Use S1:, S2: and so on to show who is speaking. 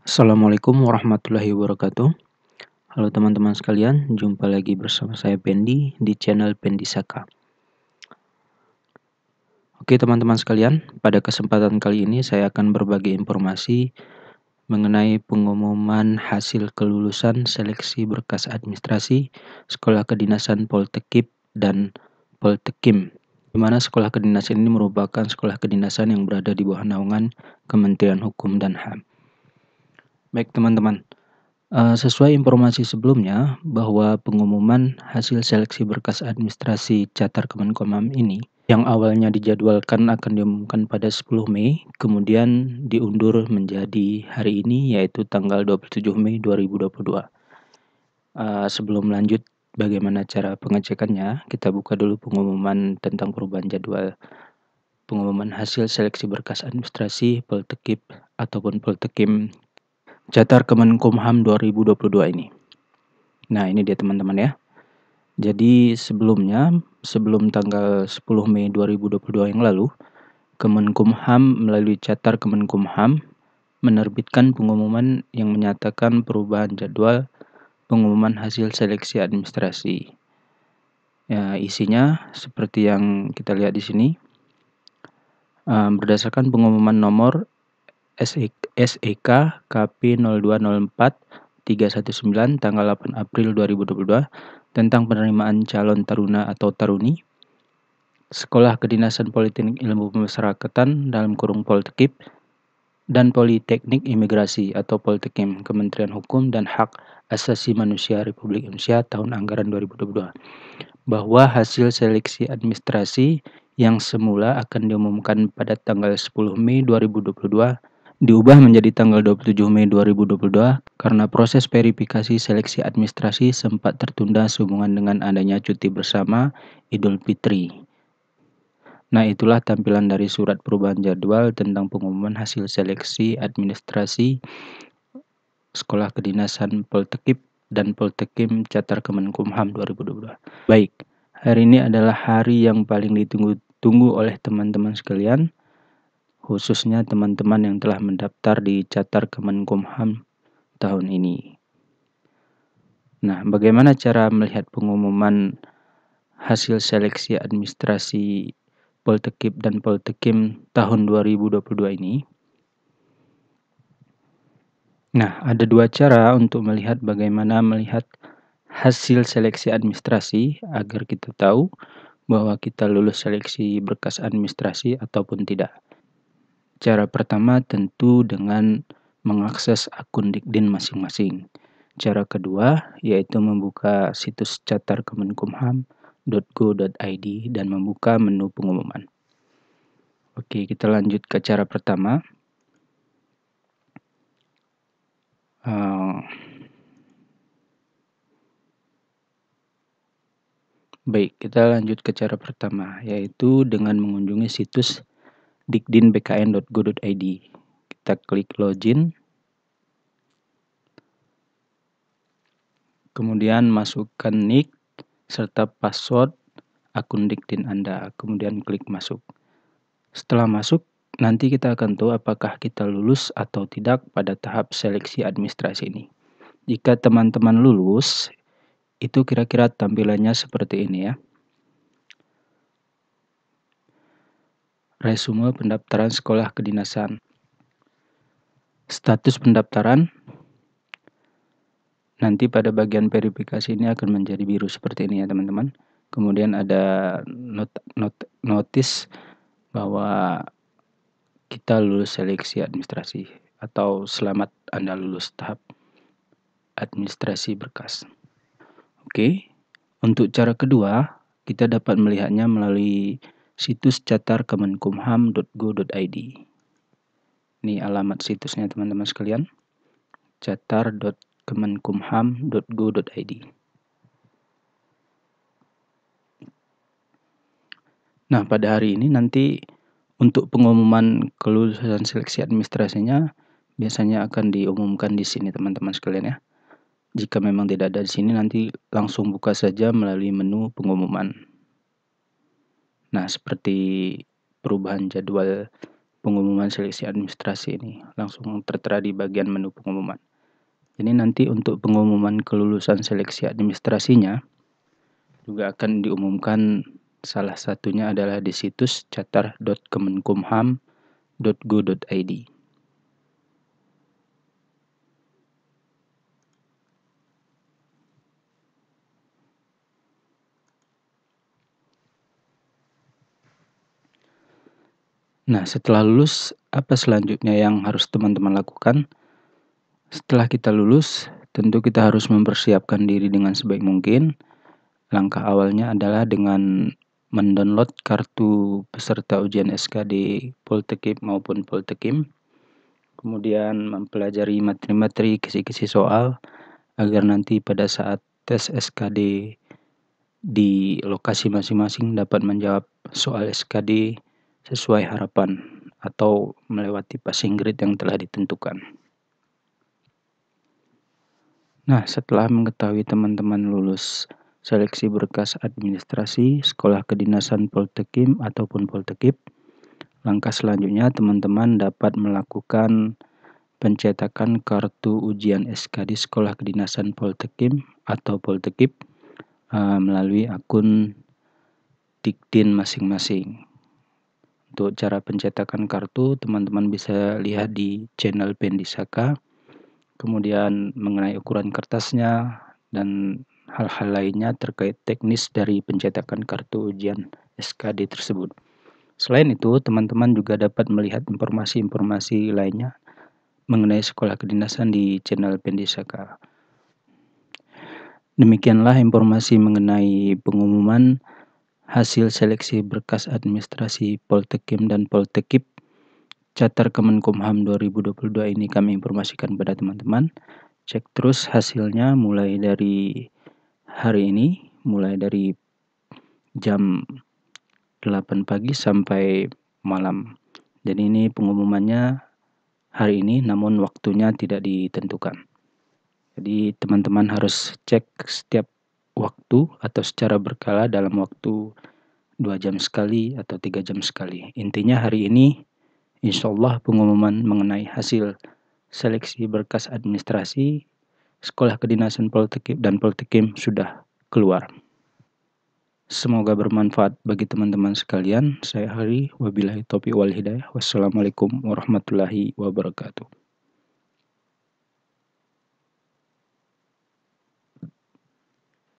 S1: Assalamualaikum warahmatullahi wabarakatuh. Halo teman-teman sekalian, jumpa lagi bersama saya Pendi di channel Pendi Saka. Oke teman-teman sekalian, pada kesempatan kali ini saya akan berbagi informasi mengenai pengumuman hasil kelulusan seleksi berkas administrasi Sekolah Kedinasan Poltekip dan Poltekim, di mana sekolah kedinasan ini merupakan sekolah kedinasan yang berada di bawah naungan Kementerian Hukum dan HAM. Baik teman-teman, sesuai informasi sebelumnya bahwa pengumuman hasil seleksi berkas administrasi Catar Kemenkumham ini yang awalnya dijadwalkan akan diumumkan pada 10 Mei, kemudian diundur menjadi hari ini yaitu tanggal 27 Mei 2022. Sebelum lanjut bagaimana cara pengecekannya, kita buka dulu pengumuman tentang perubahan jadwal pengumuman hasil seleksi berkas administrasi Poltekip ataupun Poltekim Catar Kemenkumham 2022 ini. Nah, ini dia teman-teman ya. Jadi sebelum tanggal 10 Mei 2022 yang lalu, Kemenkumham melalui Catar Kemenkumham menerbitkan pengumuman yang menyatakan perubahan jadwal pengumuman hasil seleksi administrasi. Ya, isinya seperti yang kita lihat di sini. Berdasarkan pengumuman nomor SEK KP 0204 319 tanggal 8 April 2022 tentang penerimaan calon taruna atau taruni Sekolah Kedinasan Politeknik Ilmu Pemasyarakatan dalam kurung Poltekip dan Politeknik Imigrasi atau Poltekim Kementerian Hukum dan Hak Asasi Manusia Republik Indonesia tahun anggaran 2022 bahwa hasil seleksi administrasi yang semula akan diumumkan pada tanggal 10 Mei 2022 diubah menjadi tanggal 27 Mei 2022 karena proses verifikasi seleksi administrasi sempat tertunda sehubungan dengan adanya cuti bersama Idul Fitri. Nah, itulah tampilan dari surat perubahan jadwal tentang pengumuman hasil seleksi administrasi Sekolah Kedinasan Poltekip dan Poltekim Catar Kemenkumham 2022. Baik, hari ini adalah hari yang paling ditunggu-tunggu oleh teman-teman sekalian, khususnya teman-teman yang telah mendaftar di Catar Kemenkumham tahun ini. Nah, bagaimana cara melihat pengumuman hasil seleksi administrasi Poltekip dan Poltekim tahun 2022 ini? Nah, ada dua cara untuk melihat bagaimana melihat hasil seleksi administrasi agar kita tahu bahwa kita lulus seleksi berkas administrasi ataupun tidak. Cara pertama tentu dengan mengakses akun Dikdin masing-masing. Cara kedua yaitu membuka situs catarkemenkumham.go.id dan membuka menu pengumuman. Oke, kita lanjut ke cara pertama. Baik, kita lanjut ke cara pertama, yaitu dengan mengunjungi situs dikdinbkn.go.id. Kita klik login, kemudian masukkan nick serta password akun Dikdin Anda, kemudian klik masuk. Setelah masuk, nanti kita akan tahu apakah kita lulus atau tidak pada tahap seleksi administrasi ini. Jika teman-teman lulus, itu kira-kira tampilannya seperti ini ya. Resume pendaftaran sekolah kedinasan. Status pendaftaran. Nanti pada bagian verifikasi ini akan menjadi biru seperti ini ya teman-teman. Kemudian ada notis bahwa kita lulus seleksi administrasi atau selamat Anda lulus tahap administrasi berkas. Oke, untuk cara kedua kita dapat melihatnya melalui situs catarkemenkumham.go.id. Ini alamat situsnya teman-teman sekalian, catar.kemenkumham.go.id. Nah, pada hari ini nanti untuk pengumuman kelulusan seleksi administrasinya biasanya akan diumumkan di sini teman-teman sekalian ya. Jika memang tidak ada di sini nanti langsung buka saja melalui menu pengumuman. Nah, seperti perubahan jadwal pengumuman seleksi administrasi ini. Langsung tertera di bagian menu pengumuman. Jadi nanti untuk pengumuman kelulusan seleksi administrasinya juga akan diumumkan, salah satunya adalah di situs catar.kemenkumham.go.id. Nah, setelah lulus, apa selanjutnya yang harus teman-teman lakukan? Setelah kita lulus, tentu kita harus mempersiapkan diri dengan sebaik mungkin. Langkah awalnya adalah dengan mendownload kartu peserta ujian SKD Poltekip maupun Poltekim. Kemudian mempelajari materi-materi, kisi-kisi soal, agar nanti pada saat tes SKD di lokasi masing-masing dapat menjawab soal SKD sesuai harapan atau melewati passing grade yang telah ditentukan. Nah, setelah mengetahui teman-teman lulus seleksi berkas administrasi sekolah kedinasan Poltekim ataupun Poltekip, langkah selanjutnya teman-teman dapat melakukan pencetakan kartu ujian SKD sekolah kedinasan Poltekim atau Poltekip melalui akun Dikdin masing-masing. Untuk cara pencetakan kartu, teman-teman bisa lihat di channel Pendisaka. Kemudian mengenai ukuran kertasnya dan hal-hal lainnya terkait teknis dari pencetakan kartu ujian SKD tersebut. Selain itu, teman-teman juga dapat melihat informasi-informasi lainnya mengenai sekolah kedinasan di channel Pendisaka. Demikianlah informasi mengenai pengumuman hasil seleksi berkas administrasi Poltekim dan Poltekip Catar Kemenkumham 2022 ini kami informasikan pada teman-teman. Cek terus hasilnya mulai dari hari ini, mulai dari jam 8 pagi sampai malam. Jadi ini pengumumannya hari ini, namun waktunya tidak ditentukan. Jadi teman-teman harus cek setiap waktu atau secara berkala dalam waktu 2 jam sekali atau 3 jam sekali. Intinya hari ini insya Allah pengumuman mengenai hasil seleksi berkas administrasi sekolah kedinasan Poltekip dan Poltekim sudah keluar. Semoga bermanfaat bagi teman-teman sekalian. Saya Hari, wabillahi taufiq wal hidayah. Wassalamualaikum warahmatullahi wabarakatuh.